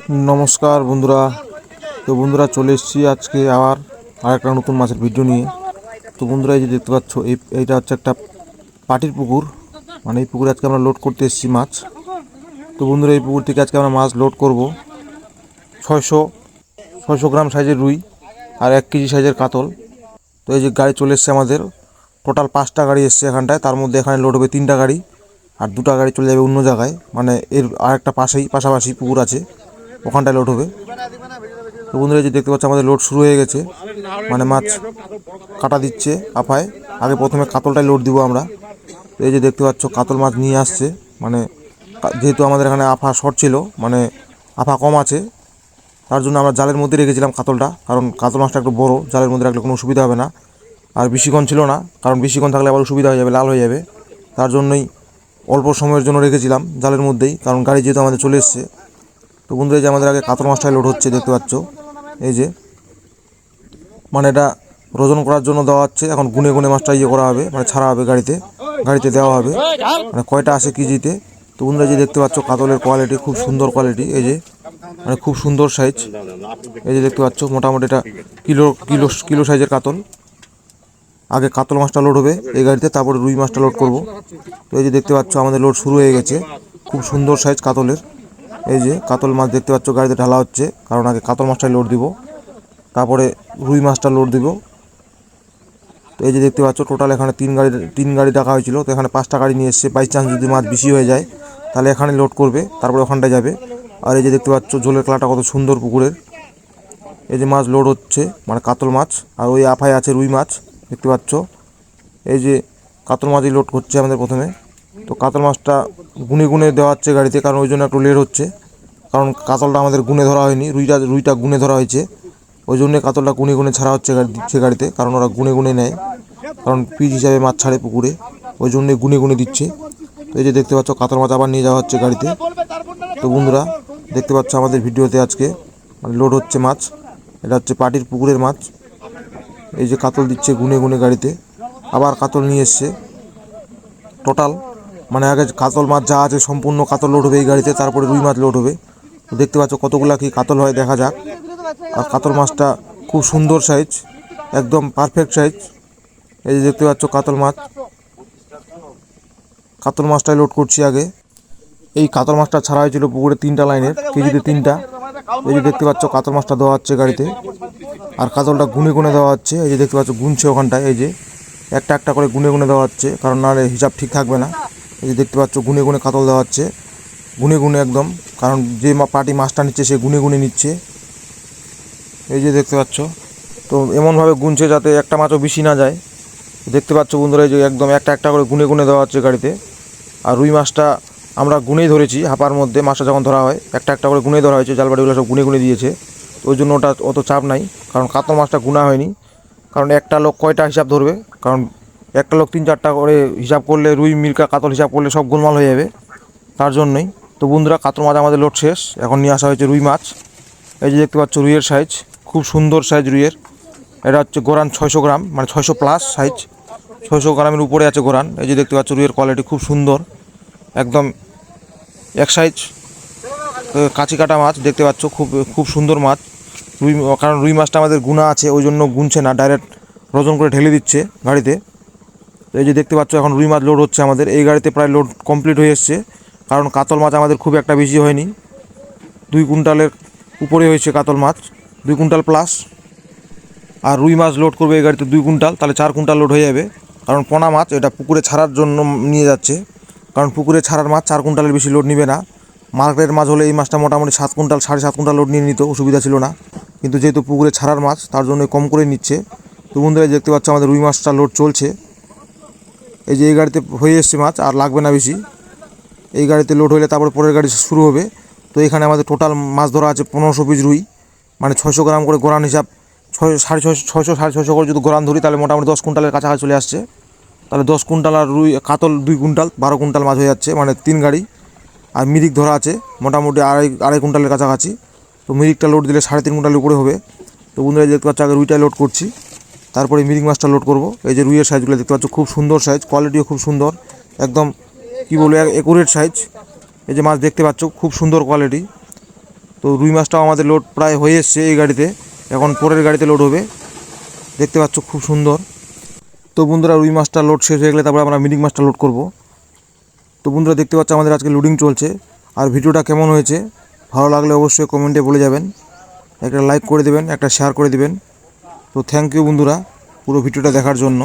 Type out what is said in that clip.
नमस्कार बंधुरा। तो बंधुरा चले एसेছি আজকে আবার আরেকটা নতুন মাছের ভিডিও নিয়ে। তো বন্ধুরা এই যে দেখতে পাচ্ছ এইটা হচ্ছে একটা পাটির পুকুর, মানে এই পুকুরে আজকে আমরা লোড করতে এসেছি মাছ। তো বন্ধুরা এই পুকুর থেকে আজকে আমরা মাছ লোড করব 600 গ্রাম সাইজের রুই আর 1 কেজি সাইজের কাতল। তো এই যে গাড়ি চলে এসেছে আমাদের, টোটাল 5টা গাড়ি এসছে এখানটায়। তার মধ্যে এখানে লোড হবে 3টা গাড়ি আর 2টা গাড়ি চলে যাবে অন্য জায়গায়, মানে এর আরেকটা পাশাপাশি পুকুর আছে, ওখানটায় লোড হবে। তো বন্ধুরা যে দেখতে পাচ্ছ আমাদের লোড শুরু হয়ে গেছে, মানে মাছ কাটা দিচ্ছে আপায়। আগে প্রথমে কাতলটাই লোড দিব আমরা। এই যে দেখতে পাচ্ছ কাতল মাছ নিয়ে আসছে, মানে যেহেতু আমাদের এখানে আফা শর্ট ছিল, মানে আফা কম আছে, তার জন্য আমরা জালের মধ্যে রেখেছিলাম কাতলটা, কারণ কাতল মাছটা একটু বড়, জালের মধ্যে রাখলে কোনো অসুবিধা হবে না। আর বেশিক্ষণ ছিল না, কারণ বেশিক্ষণ থাকলে আবার অসুবিধা হয়ে যাবে, লাল হয়ে যাবে। তার জন্যই অল্প সময়ের জন্য রেখেছিলাম জালের মধ্যেই, কারণ গাড়ি যেহেতু আমাদের চলে এসছে। তো বন্ধুরা যে আমাদের আগে কাতল মাছটাই লোড হচ্ছে দেখতে পাচ্ছ, এই যে মানে এটা ওজন করার জন্য দেওয়া হচ্ছে। এখন গুনে গুনে মাছটা করা হবে, মানে ছাড়া হবে গাড়িতে দেওয়া হবে, মানে কয়টা আসে কেজিতে। তো বন্ধুরা যে দেখতে পাচ্ছ কাতলের কোয়ালিটি খুব সুন্দর কোয়ালিটি, এই যে মানে খুব সুন্দর সাইজ। এই যে দেখতে পাচ্ছ মোটামুটি এটা কিলো সাইজের কাতল। আগে কাতল মাছটা লোড হবে এই গাড়িতে, তারপরে রুই মাছটা লোড করব। তো এই যে দেখতে পাচ্ছ আমাদের লোড শুরু হয়ে গেছে, খুব সুন্দর সাইজ কাতলের। এই যে কাতল মাছ দেখতে পাচ্ছ গাড়িতে ঢালা হচ্ছে, কারণ আগে কাতল মাছটাই লোড দিব, তারপরে রুই মাছটা লোড দিব। তো এই যে দেখতে পাচ্ছ টোটাল এখানে তিন গাড়ি ডাকা হয়েছিল, তো এখানে 5টা গাড়ি নিয়ে এসছে। বাই চান্স যদি মাছ বেশি হয়ে যায় তাহলে এখানে লোড করবে, তারপরে ওখানটায় যাবে। আর এই যে দেখতে পাচ্ছ জলের কালারটা কত সুন্দর পুকুরের। এই যে মাছ লোড হচ্ছে, মানে কাতল মাছ, আর ওই আফায় আছে রুই মাছ দেখতে পাচ্ছ। এই যে কাতল মাছই লোড করছে আমাদের প্রথমে। তো কাতল মাছটা গুনে গুনে দেওয়া হচ্ছে গাড়িতে, কারণ ওই জন্য একটু লেট হচ্ছে, কারণ কাতলটা আমাদের গুনে ধরা হয়নি, রুইটা গুনে ধরা হয়েছে। ওই জন্যে কাতলটা গুনে গুনে ছাড়া হচ্ছে দিচ্ছে গাড়িতে, কারণ ওরা গুনে গুনে নেয়, কারণ পিস হিসাবে মাছ ছাড়ে পুকুরে, ওই জন্যে গুনে গুনে দিচ্ছে। তো এই যে দেখতে পাচ্ছ কাতল মাছ আবার নিয়ে যাওয়া হচ্ছে গাড়িতে। তো বন্ধুরা দেখতে পাচ্ছ আমাদের ভিডিওতে আজকে মানে লোড হচ্ছে মাছ, এটা হচ্ছে পাটির পুকুরের মাছ। এই যে কাতল দিচ্ছে গুনে গুনে গাড়িতে, আবার কাতল নিয়ে এসছে টোটাল, মানে আগে কাতল মাছ যা আছে সম্পূর্ণ কাতল লোড হবে এই গাড়িতে, তারপরে রুই মাছ লোড হবে। তো দেখতে পাচ্ছ কতগুলা কি কাতল হয় দেখা যাক। আর কাতল মাছটা খুব সুন্দর সাইজ, একদম পারফেক্ট সাইজ। এই যে দেখতে পাচ্ছ কাতল মাছটাই লোড করছি আগে। এই কাতল মাছটা ছাড়া হয়েছিল পুকুরে 3টা লাইনের, কেজিতে 3টা। এই যে দেখতে পাচ্ছ কাতল মাছটা দেওয়া হচ্ছে গাড়িতে, আর কাতলটা গুনে গুনে দেওয়া হচ্ছে। এই যে দেখতে পাচ্ছ গুনছে ওখানটায়, এই যে একটা একটা করে গুনে গুনে দেওয়া হচ্ছে, কারণ নাহলে হিসাব ঠিক থাকবে না। এই যে দেখতে পাচ্ছ গুনে গুনে কাতল দেওয়া হচ্ছে, গুনে গুনে একদম, কারণ যে পার্টি মাছটা নিচ্ছে সে গুনে গুনে নিচ্ছে। এই যে দেখতে পাচ্ছ, তো এমনভাবে গুনছে যাতে একটা মাছও বেশি না যায়। দেখতে পাচ্ছ বন্ধুরা এই যে একদম একটা একটা করে গুনে গুনে দেওয়া হচ্ছে গাড়িতে। আর রুই মাছটা আমরা গুনেই ধরেছি, হাঁপার মধ্যে মাছটা যখন ধরা হয় একটা একটা করে গুনেই ধরা হয়েছে, জালবাড়িগুলো সব গুনে গুনে দিয়েছে। তো ওই জন্য ওটা অত চাপ নাই, কারণ কাতল মাছটা গুনা হয়নি। কারণ একটা লোক কয়টা হিসাব ধরবে, কারণ একটা লোক 3-4টা করে হিসাব করলে রুই মির্কা কাতল হিসাব করলে সব গোলমাল হয়ে যাবে, তার জন্যই। তো বন্ধুরা কাতল মাছ আমাদের লোড শেষ, এখন নিয়ে আসা হয়েছে রুই মাছ। এই যে দেখতে পাচ্ছ রুইয়ের সাইজ খুব সুন্দর সাইজ রুইয়ের। এটা হচ্ছে গোরান 600 গ্রাম, মানে 600 প্লাস সাইজ, 600 গ্রামের উপরে আছে গোরান। এই যে দেখতে পাচ্ছ রুইয়ের কোয়ালিটি খুব সুন্দর, একদম এক সাইজ কাঁচি কাটা মাছ দেখতে পাচ্ছ, খুব খুব সুন্দর মাছ রুই। কারণ রুই মাছটা আমাদের গুণা আছে, ওই জন্য গুনছে না, ডাইরেক্ট ওজন করে ঢেলে দিচ্ছে গাড়িতে। এই যে দেখতে পাচ্ছ এখন রুই মাছ লোড হচ্ছে আমাদের এই গাড়িতে, প্রায় লোড কমপ্লিট হয়ে এসছে। কারণ কাতল মাছ আমাদের খুব একটা বেশি হয়নি, 2 কুইন্টালের উপরে হয়েছে কাতল মাছ, 2 কুইন্টাল প্লাস। আর রুই মাছ লোড করবে এই গাড়িতে 2 কুইন্টাল, তাহলে 4 কুইন্টাল লোড হয়ে যাবে। কারণ পোনা মাছ এটা পুকুরে ছাড়ার জন্য নিয়ে যাচ্ছে, কারণ পুকুরে ছাড়ার মাছ 4 কুইন্টালের বেশি লোড নিবে না। মার্কেটের মাছ হলে এই মাছটা মোটামুটি 7 কুইন্টাল 7.5 কুইন্টাল লোড নিয়ে নিত, অসুবিধা ছিল না। কিন্তু যেহেতু পুকুরে ছাড়ার মাছ তার জন্য কম করে নিচ্ছে। তো বন্ধুরা দেখতে পাচ্ছ আমাদের রুই মাছটা লোড চলছে। এই যে এই গাড়িতে হয়ে এসছে মাছ, আর লাগবে না বেশি। এই গাড়িতে লোড হলে তারপর পরের গাড়ি শুরু হবে। তো এখানে আমাদের টোটাল মাছ ধরা আছে 1500 পিস রুই, মানে 600 গ্রাম করে গোরান হিসাব, 600 করে যদি গোরান ধরি তাহলে মোটামুটি 10 কুইন্টালের কাছাকাছি চলে আসছে। তাহলে 10 কুইন্টাল আর রুই কাতল 2 কুইন্টাল, 12 কুইন্টাল মাছ হয়ে যাচ্ছে, মানে 3 গাড়ি। আর মিরিক ধরা আছে মোটামুটি আড়াই কুইন্টালের কাছাকাছি। তো মিরিকটা লোড দিলে 3.5 কুইন্টালের উপরে হবে। তো বন্ধুরা দেখতে পাচ্ছ আগে রুইটা লোড করছি, তারপরে মিরিক মাছটা লোড করব। এই যে রুইয়ের সাইজগুলো দেখতে পাচ্ছ খুব সুন্দর সাইজ, কোয়ালিটিও খুব সুন্দর, একদম কী বলবো অ্যাকুরেট সাইজ। এই যে মাছ দেখতে পাচ্ছ খুব সুন্দর কোয়ালিটি। তো তো রুই মাছটাও আমাদের লোড প্রায় হয়ে এসছে এই গাড়িতে, এখন পরের গাড়িতে লোড হবে। দেখতে পাচ্ছ খুব সুন্দর। তো বন্ধুরা রুই মাছটা লোড শেষ হয়ে গেলে তারপর আমরা মিরিক মাছটা লোড করব। তো বন্ধুরা দেখতে পাচ্ছ আমাদের আজকে লোডিং চলছে। আর ভিডিওটা কেমন হয়েছে ভালো লাগলে অবশ্যই কমেন্টে বলে যাবেন, একটা লাইক করে দেবেন, একটা শেয়ার করে দেবেন। তো থ্যাংক ইউ বন্ধুরা পুরো ভিডিওটা দেখার জন্য।